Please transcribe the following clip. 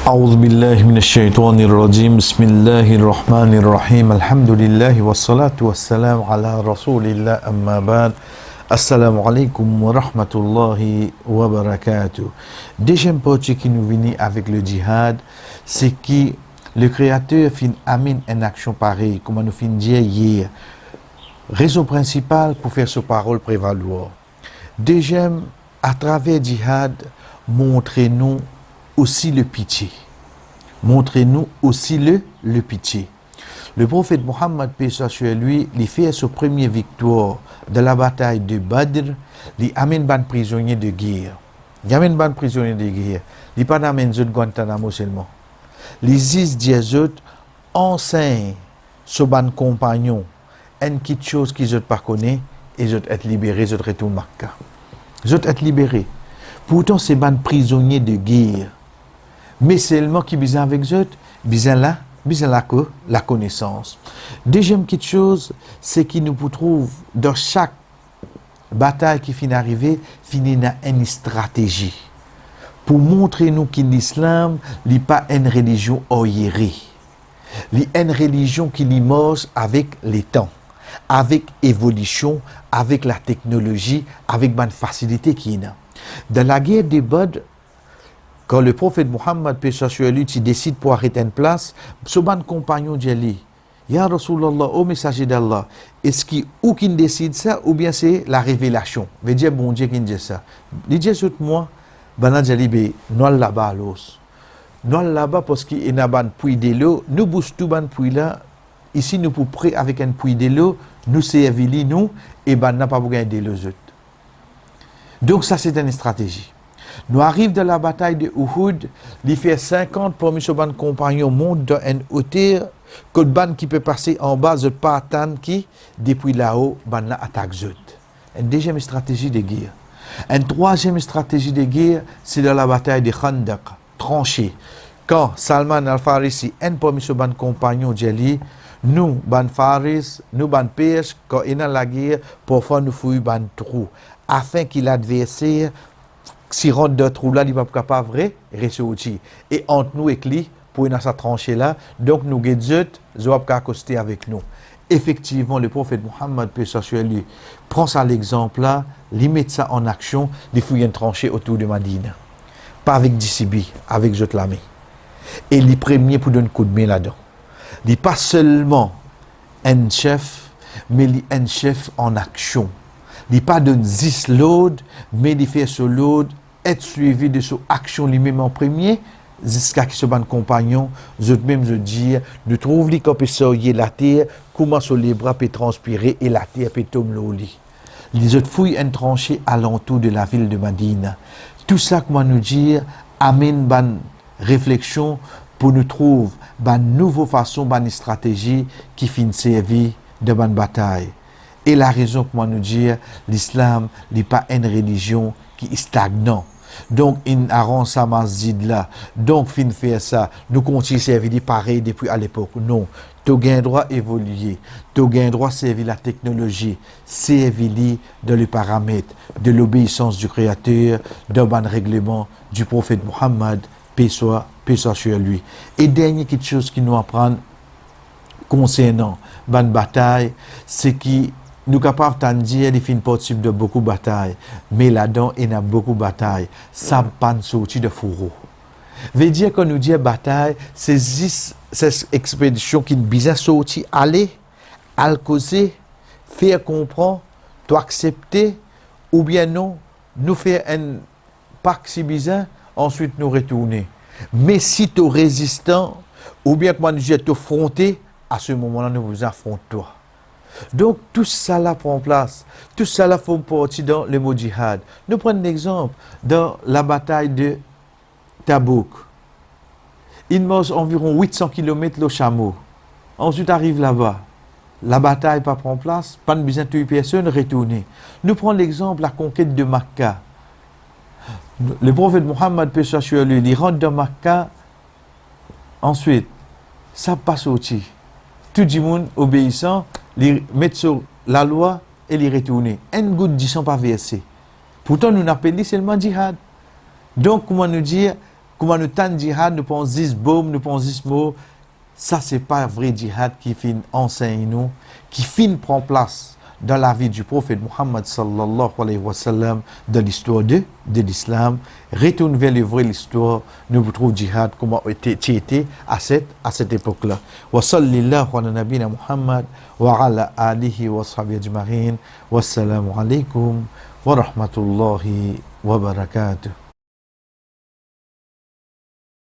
أعوذ بالله من الشيطان الرجيم بسم الله الرحمن الرحيم الحمد لله والصلاة والسلام على رسول الله أما بعد Assalamu alaikum wa rahmatullahi wa barakatuh. Deuxième partie qui nous vient avec le djihad, c'est que le Créateur fin amène une action pareille, comme nous fin dire hier. Raison principale pour faire sa parole prévaloir. Deuxième, à travers djihad, montrez-nous aussi le pitié. Montrez-nous aussi le pitié. Le prophète Mohammed, paix soit sur lui, il fait sa première victoire de la bataille de Badr, il amène ban prisonnier de guerre. Il amène ban prisonnier de guerre. Il pas d'amène de Guantanamo seulement. Les is des autres enseignent sur ban compagnon une petite chose qu'ils ne pas connaissent et ils être libérés, ils retournent Makkah. Ils être libérés. Pourtant c'est ban prisonnier de guerre. Mais seulement qui besoin avec eux, besoin là. La connaissance. Deuxième petite chose, c'est qu'il nous trouve dans chaque bataille qui finit d'arriver, finit dans une stratégie. Pour montrer nous que l'islam n'est pas une religion oriérée. C'est une religion qui marche avec les temps, avec l'évolution, avec la technologie, avec la facilité qu'il y a. Dans la guerre des Badr, quand le prophète Mohammed, paix soit sur lui, décide pour arrêter une place, ce ban compagnon dit, Ya Rasulallah, ô messager d'Allah, est-ce qu'il ou qui décide ça, ou bien c'est la révélation? Veut dire bon Dieu qui dit ça. Il dit sur moi, ben dit be non là-bas l'os. Non là-bas parce qu'il y a un puits de l'eau, nous bouge tout ban puits là. Ici nous pour près avec un puits de l'eau, nous servir nous et ben n'a pas gagner de l'eau. Donc ça c'est une stratégie. Nous arrivons de la bataille de Uhud, il fait 50 parmi ce ban compagnons montent dans une hauteur que le ban qui peut passer en bas de pas attendre qui depuis là-haut ban la attaque zut. Une deuxième stratégie de guerre. Une troisième stratégie de guerre, c'est dans la bataille de Khandaq, tranchée. Quand Salman al-Farisi, un parmi ce ban compagnons dit nous ban Faris, nous ban Perse, quand il y a la guerre, parfois nous fouillons ban trou afin qu'il l'adversaire si rentre dans trou là, il va pas capable de ressortir. Et entre nous et lui, pour dans sa tranchée là, donc nous guettons, ils pas accoster avec nous. Effectivement, le prophète Mohammed, paix soit sur lui, prend ça l'exemple là, il met ça en action, il fouille une tranchée autour de Madina. Pas avec Dissibi, avec Jotlami. Et il est premier pour donner un coup de main là-dedans. Il n'est pas seulement un chef, mais il est un chef en action. Il n'est pas de 10 load, mais il fait ce load, être suivi de son action lui-même en premier, jusqu'à ce que ce ban compagnon, je même je dire, nous trouvons les qu'on peut sortir la terre, comment sur les bras peut transpirer et la terre peut tomber au lit. Les autres fouillent une tranchée alentour de la ville de Madina. Tout ça, comment nous dire, amène ban réflexion pour nous trouver ban nouvelle façon, ban stratégie qui finit servir de ban bataille. Et la raison, comment nous dire, l'islam n'est pas une religion qui est stagnante. Donc, il arrange ça masjid là. Donc, fin faire ça. Nous continuons à servir pareil depuis à l'époque. Non. Tu as droit d'évoluer. Tu as droit de servir la technologie. Servir dans les paramètres de l'obéissance du Créateur, d'un bon règlement du prophète Mohammed, paix soit sur lui. Et dernière quelque chose qui nous apprend concernant la bataille, c'est que nous sommes capables de dire qu'il fait possible de beaucoup de batailles, mais là-dedans, il y a beaucoup de batailles. Ça ne pas sortir de fourreau. Veut dire que nous disons bataille, c'est cette expédition qui nous a sorti, aller, à causer, faire comprendre, accepter, ou bien non, nous faire un pacte si bizarre, ensuite nous retourner. Mais si tu es résistant, ou bien que nous disons affronté, à ce moment-là, nous vous affrontons. Donc, tout ça là prend place. Tout ça là fait partie dans le mot djihad. Nous prenons l'exemple dans la bataille de Tabouk. Il marche environ 800 km le chameau. Ensuite, arrive là-bas. La bataille pas prend place. Pas de besoin de tuer personne, retourner. Nous prenons l'exemple de la conquête de Makkah. Le prophète Mohammed, paix soit sur lui, il rentre dans Makkah. Ensuite, ça passe au-dessus. Tout le monde obéissant, les mettre sur la loi et les retourner. Un goutte ne sont pas versé. Pourtant, nous n'appelons seulement djihad. Donc, comment nous dire, Comment nous tant djihad, nous pensons 10 bombes, nous pensons 10 mots. Ça, c'est pas un vrai djihad qui fin enseigne nous, qui fin prend place dans la vie du prophète Muhammad sallallahu alayhi wa sallam, de l'histoire de l'islam. Retourne vers le vrai l'histoire, nous retrouvons djihad, comment était à cette époque-là. Wa sallallahu ala nabina Muhammad wa ala alihi wa sahbihi ajma'in. Wassalamu alaikum wa rahmatullahi wa barakatuh.